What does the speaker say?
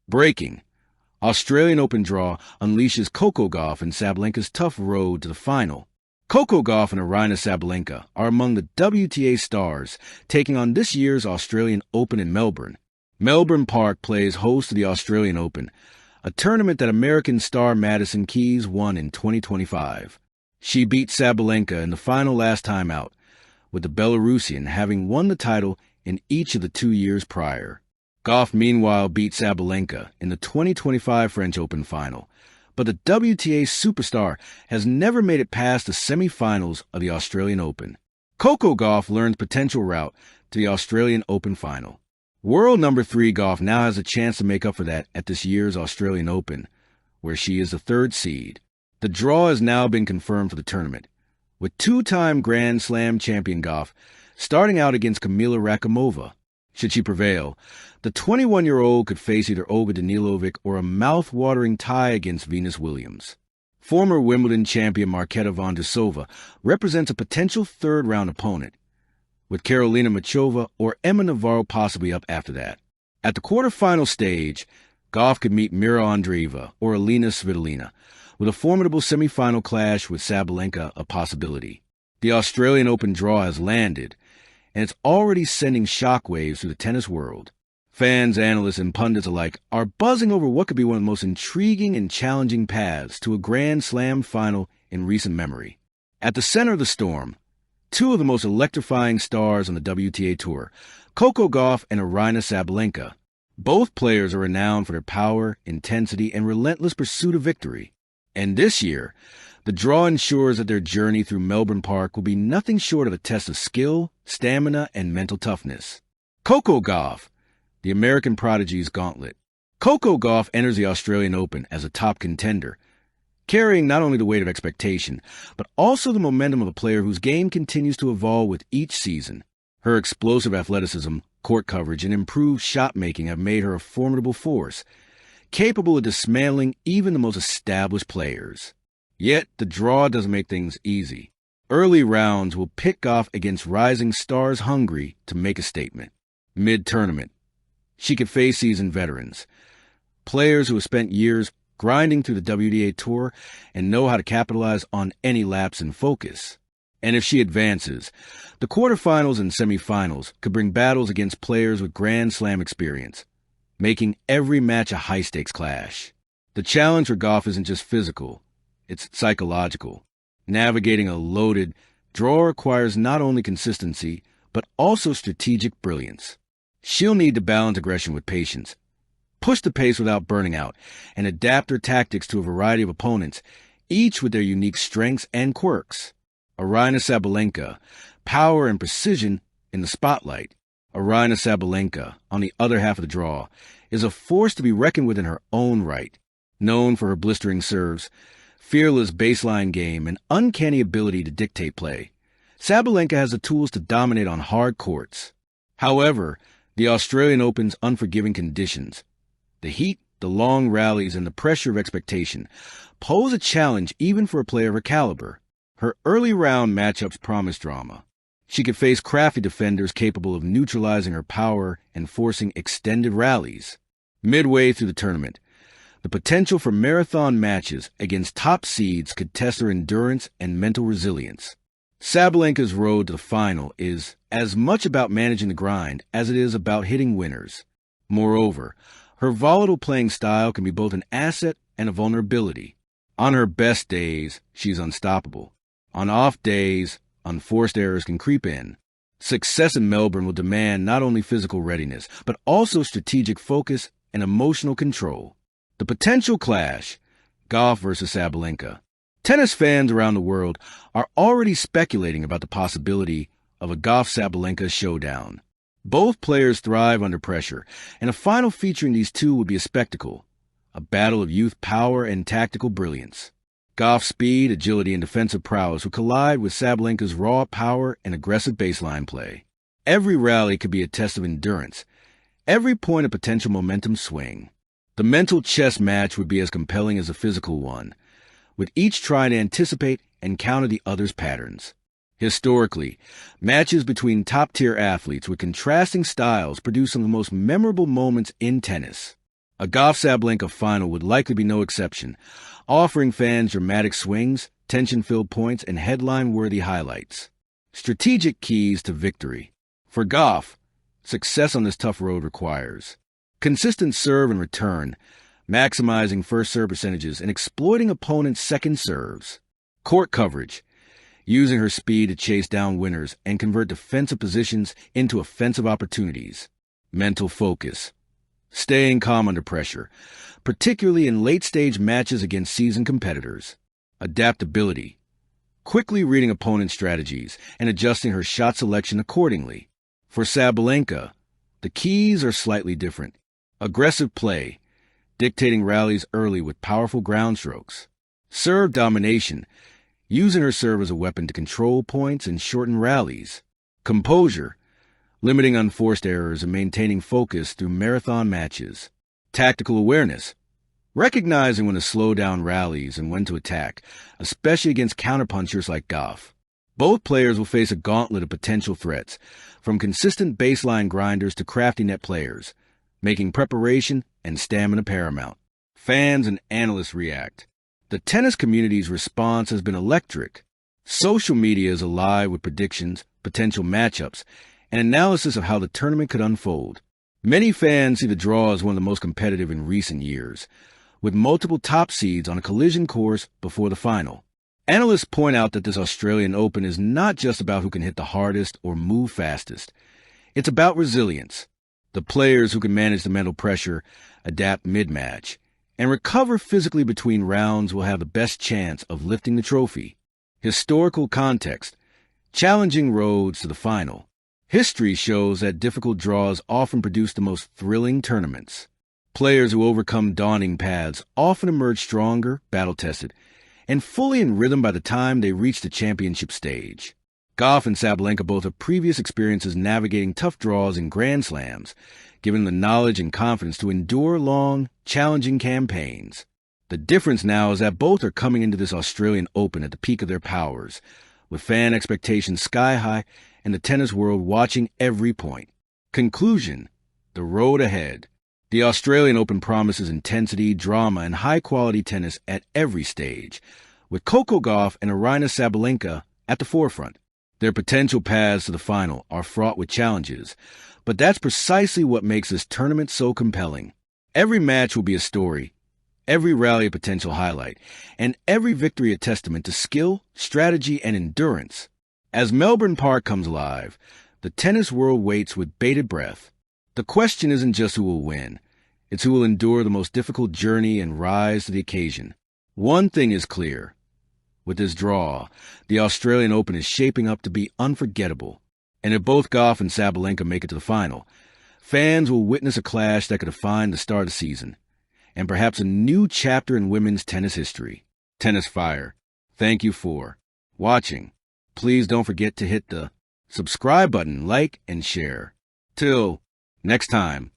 Breaking. Australian Open draw unleashes Coco Gauff and Sabalenka's tough road to the final. Coco Gauff and Aryna Sabalenka are among the WTA stars taking on this year's Australian Open in Melbourne. Melbourne Park plays host to the Australian Open, a tournament that American star Madison Keys won in 2025. She beat Sabalenka in the final last time out, with the Belarusian having won the title in each of the 2 years prior. Gauff, meanwhile, beat Sabalenka in the 2025 French Open final, but the WTA superstar has never made it past the semi-finals of the Australian Open. Coco Gauff learns potential route to the Australian Open final. World number 3 Gauff now has a chance to make up for that at this year's Australian Open, where she is the 3rd seed. The draw has now been confirmed for the tournament, with 2-time Grand Slam champion Gauff starting out against Kamila Rakimova. Should she prevail, the 21-year-old could face either Olga Danilovic or a mouth-watering tie against Venus Williams. Former Wimbledon champion Marketa Vondrousova represents a potential third-round opponent, with Karolina Machova or Emma Navarro possibly up after that. At the quarterfinal stage, Gauff could meet Mira Andreeva or Alina Svitolina, with a formidable semifinal clash with Sabalenka a possibility. The Australian Open draw has landed, and it's already sending shockwaves through the tennis world. Fans, analysts, and pundits alike are buzzing over what could be one of the most intriguing and challenging paths to a Grand Slam final in recent memory. At the center of the storm, 2 of the most electrifying stars on the WTA Tour, Coco Gauff and Aryna Sabalenka. Both players are renowned for their power, intensity, and relentless pursuit of victory. And this year, the draw ensures that their journey through Melbourne Park will be nothing short of a test of skill, stamina, and mental toughness. Coco Gauff, the American prodigy's gauntlet. Coco Gauff enters the Australian Open as a top contender, carrying not only the weight of expectation, but also the momentum of a player whose game continues to evolve with each season. Her explosive athleticism, court coverage, and improved shot-making have made her a formidable force, capable of dismantling even the most established players. Yet, the draw doesn't make things easy. Early rounds will pit Gauff against rising stars hungry to make a statement. Mid-tournament, she could face seasoned veterans, players who have spent years grinding through the WTA Tour and know how to capitalize on any lapse in focus. And if she advances, the quarterfinals and semifinals could bring battles against players with Grand Slam experience, making every match a high-stakes clash. The challenge for Gauff isn't just physical, it's psychological. Navigating a loaded draw requires not only consistency, but also strategic brilliance. She'll need to balance aggression with patience, push the pace without burning out, and adapt her tactics to a variety of opponents, each with their unique strengths and quirks. Aryna Sabalenka, power and precision in the spotlight. Aryna Sabalenka, on the other half of the draw, is a force to be reckoned with in her own right. Known for her blistering serves, fearless baseline game, and uncanny ability to dictate play, Sabalenka has the tools to dominate on hard courts. However, the Australian Open's unforgiving conditions, the heat, the long rallies, and the pressure of expectation, pose a challenge even for a player of her caliber. Her early round matchups promise drama. She could face crafty defenders capable of neutralizing her power and forcing extended rallies. Midway through the tournament, the potential for marathon matches against top seeds could test her endurance and mental resilience. Sabalenka's road to the final is as much about managing the grind as it is about hitting winners. Moreover, her volatile playing style can be both an asset and a vulnerability. On her best days, she's unstoppable. On off days, unforced errors can creep in. Success in Melbourne will demand not only physical readiness, but also strategic focus and emotional control. The potential clash, Gauff versus Sabalenka. Tennis fans around the world are already speculating about the possibility of a Gauff-Sabalenka showdown. Both players thrive under pressure, and a final featuring these two would be a spectacle, a battle of youth power and tactical brilliance. Gauff's speed, agility, and defensive prowess would collide with Sabalenka's raw power and aggressive baseline play. Every rally could be a test of endurance, every point a potential momentum swing. The mental chess match would be as compelling as the physical one, with each trying to anticipate and counter the other's patterns. Historically, matches between top-tier athletes with contrasting styles produce some of the most memorable moments in tennis. A Gauff Sabalenka final would likely be no exception, offering fans dramatic swings, tension-filled points, and headline-worthy highlights. Strategic keys to victory. For Gauff, success on this tough road requires consistent serve and return, maximizing first serve percentages and exploiting opponents' second serves. Court coverage, using her speed to chase down winners and convert defensive positions into offensive opportunities. Mental focus, staying calm under pressure, particularly in late-stage matches against seasoned competitors. Adaptability, quickly reading opponent strategies and adjusting her shot selection accordingly. For Sabalenka, the keys are slightly different. Aggressive play, dictating rallies early with powerful ground strokes. Serve domination, using her serve as a weapon to control points and shorten rallies. Composure, limiting unforced errors and maintaining focus through marathon matches. Tactical awareness, recognizing when to slow down rallies and when to attack, especially against counterpunchers like Gauff. Both players will face a gauntlet of potential threats, from consistent baseline grinders to crafty net players, making preparation and stamina paramount. Fans and analysts react. The tennis community's response has been electric. Social media is alive with predictions, potential matchups, and analysis of how the tournament could unfold. Many fans see the draw as one of the most competitive in recent years, with multiple top seeds on a collision course before the final. Analysts point out that this Australian Open is not just about who can hit the hardest or move fastest. It's about resilience. The players who can manage the mental pressure, adapt mid-match, and recover physically between rounds will have the best chance of lifting the trophy. Historical context, challenging roads to the final. History shows that difficult draws often produce the most thrilling tournaments. Players who overcome daunting paths often emerge stronger, battle-tested, and fully in rhythm by the time they reach the championship stage. Gauff and Sabalenka both have previous experiences navigating tough draws in Grand Slams, giving them the knowledge and confidence to endure long, challenging campaigns. The difference now is that both are coming into this Australian Open at the peak of their powers, with fan expectations sky high and the tennis world watching every point. Conclusion: the road ahead. The Australian Open promises intensity, drama, and high-quality tennis at every stage, with Coco Gauff and Sabalenka at the forefront. Their potential paths to the final are fraught with challenges, but that's precisely what makes this tournament so compelling. Every match will be a story, every rally a potential highlight, and every victory a testament to skill, strategy, and endurance. As Melbourne Park comes alive, the tennis world waits with bated breath. The question isn't just who will win, it's who will endure the most difficult journey and rise to the occasion. One thing is clear. With this draw, the Australian Open is shaping up to be unforgettable. And if both Gauff and Sabalenka make it to the final, fans will witness a clash that could define the start of the season, and perhaps a new chapter in women's tennis history. Tennis Fire, thank you for watching. Please don't forget to hit the subscribe button, like, and share. Till next time.